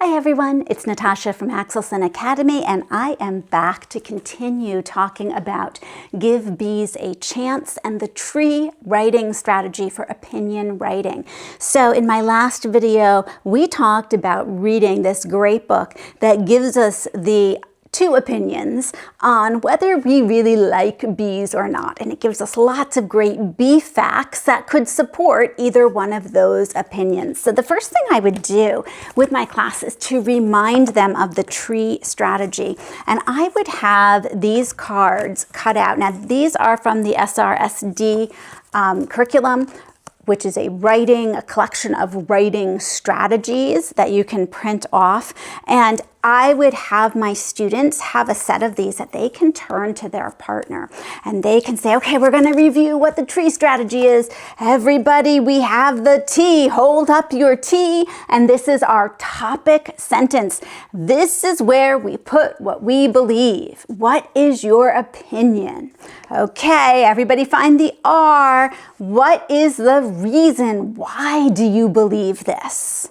Hi everyone, it's Natasha from AxelsonAcademy, and I am back to continue talking about Give Bees a Chance and the tree writing strategy for opinion writing. So in my last video, we talked about reading this great book that gives us the two opinions on whether we really like bees or not. And it gives us lots of great bee facts that could support either one of those opinions. So the first thing I would do with my class is to remind them of the tree strategy. And I would have these cards cut out. Now these are from the SRSD curriculum, which is a collection of writing strategies that you can print off. And I would have my students have a set of these that they can turn to their partner and they can say, okay, we're going to review what the tree strategy is. Everybody, we have the T. Hold up your T. And this is our topic sentence. This is where we put what we believe. What is your opinion? Okay, everybody find the R. What is the reason? Why do you believe this?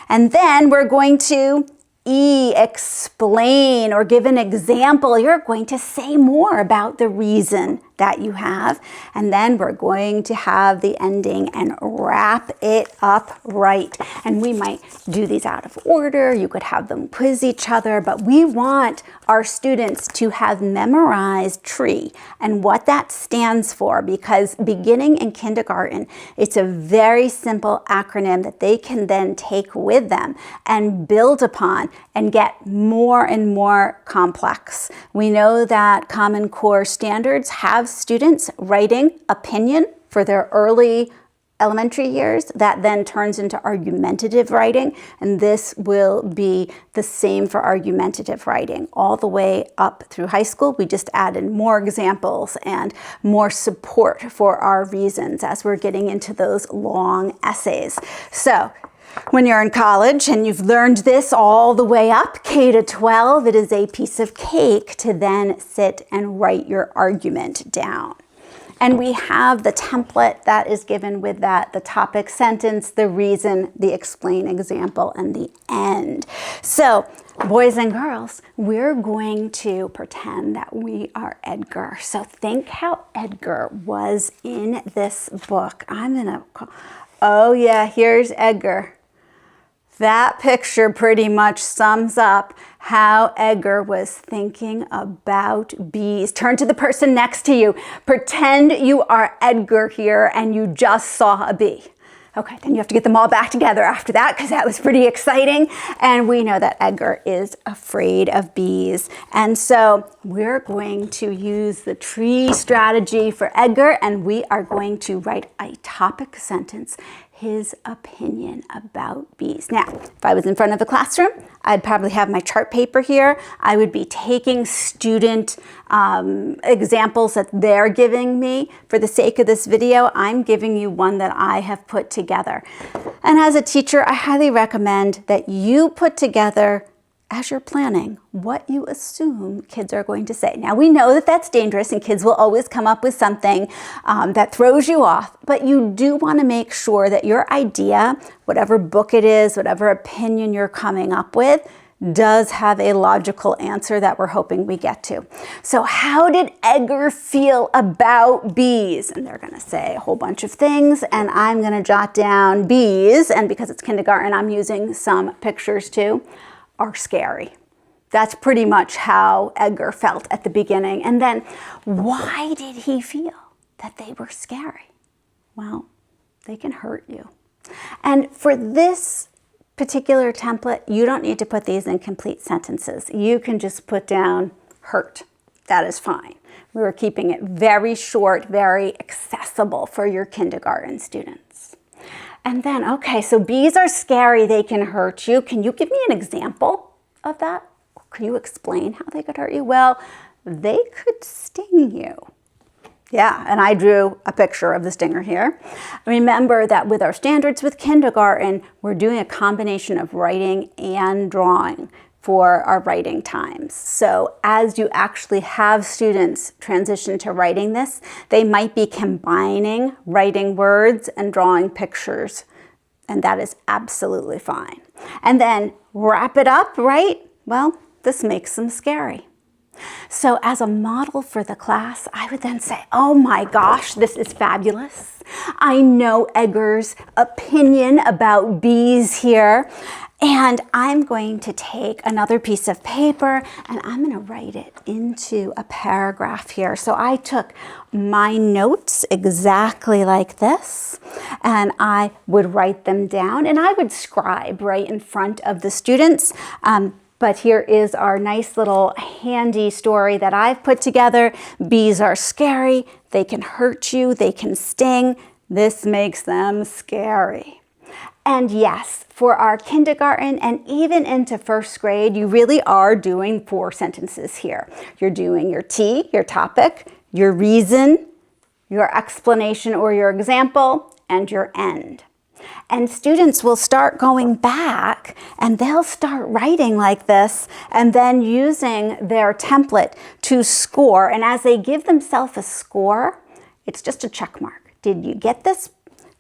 And then we're going to E, explain or give an example. You're going to say more about the reason that you have. And then we're going to have the ending and wrap it up right. And we might do these out of order. You could have them quiz each other, but we want our students to have memorized tree and what that stands for, because beginning in kindergarten, it's a very simple acronym that they can then take with them and build upon and get more and more complex. We know that Common Core standards have students writing opinion for their early elementary years. That then turns into argumentative writing, and this will be the same for argumentative writing all the way up through high school. We just added more examples and more support for our reasons as we're getting into those long essays. So when you're in college and you've learned this all the way up, K to 12, it is a piece of cake to then sit and write your argument down. And we have the template that is given with that, the topic sentence, the reason, the explain example, and the end. So boys and girls, we're going to pretend that we are Edgar. So think how Edgar was in this book. Oh yeah, here's Edgar. That picture pretty much sums up how Edgar was thinking about bees. Turn to the person next to you. Pretend you are Edgar here and you just saw a bee. Okay, then you have to get them all back together after that because that was pretty exciting. And we know that Edgar is afraid of bees. And so we're going to use the tree strategy for Edgar, and we are going to write a topic sentence, his opinion about bees. Now, if I was in front of a classroom, I'd probably have my chart paper here. I would be taking student examples that they're giving me. For the sake of this video, I'm giving you one that I have put together. And as a teacher, I highly recommend that you put together, as you're planning, what you assume kids are going to say. Now we know that that's dangerous and kids will always come up with something that throws you off, but you do want to make sure that your idea, whatever book it is, whatever opinion you're coming up with, does have a logical answer that we're hoping we get to. So how did Edgar feel about bees? And they're going to say a whole bunch of things, and I'm going to jot down bees, and because it's kindergarten, I'm using some pictures too, are scary. That's pretty much how Edgar felt at the beginning. And then why did he feel that they were scary? Well, they can hurt you. And for this particular template, you don't need to put these in complete sentences. You can just put down hurt. That is fine. We were keeping it very short, very accessible for your kindergarten students. And then, okay, so bees are scary, they can hurt you. Can you give me an example of that? Or can you explain how they could hurt you? Well, they could sting you. Yeah, and I drew a picture of the stinger here. Remember that with our standards with kindergarten, we're doing a combination of writing and drawing for our writing times. So as you actually have students transition to writing this, they might be combining writing words and drawing pictures, and that is absolutely fine. And then wrap it up, right? Well, this makes them scary. So as a model for the class, I would then say, oh my gosh, this is fabulous. I know Edgar's opinion about bees here. And I'm going to take another piece of paper and I'm going to write it into a paragraph here. So I took my notes exactly like this and I would write them down and I would scribe right in front of the students. But here is our nice little handy story that I've put together. Bees are scary. They can hurt you. They can sting. This makes them scary. And yes, for our kindergarten and even into first grade, you really are doing 4 sentences here. You're doing your T, your topic, your reason, your explanation or your example, and your end. And students will start going back and they'll start writing like this and then using their template to score. And as they give themselves a score, it's just a check mark. Did you get this?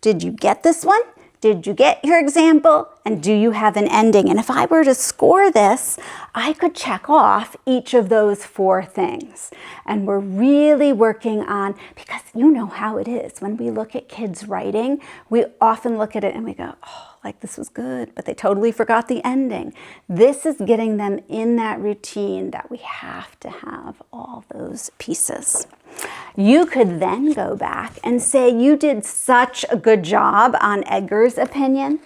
Did you get this one? Did you get your example? And do you have an ending? And if I were to score this, I could check off each of those 4 things. And we're really working on, because you know how it is. When we look at kids writing, we often look at it and we go, oh, like this was good, but they totally forgot the ending. This is getting them in that routine that we have to have all those pieces. You could then go back and say, you did such a good job on Edgar's opinion.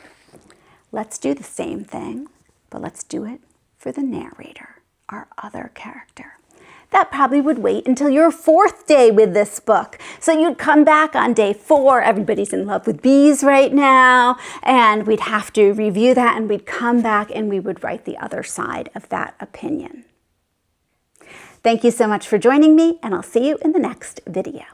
Let's do the same thing, but let's do it for the narrator, our other character. That probably would wait until your 4th day with this book. So you'd come back on day 4, everybody's in love with bees right now, and we'd have to review that, and we'd come back and we would write the other side of that opinion. Thank you so much for joining me, and I'll see you in the next video.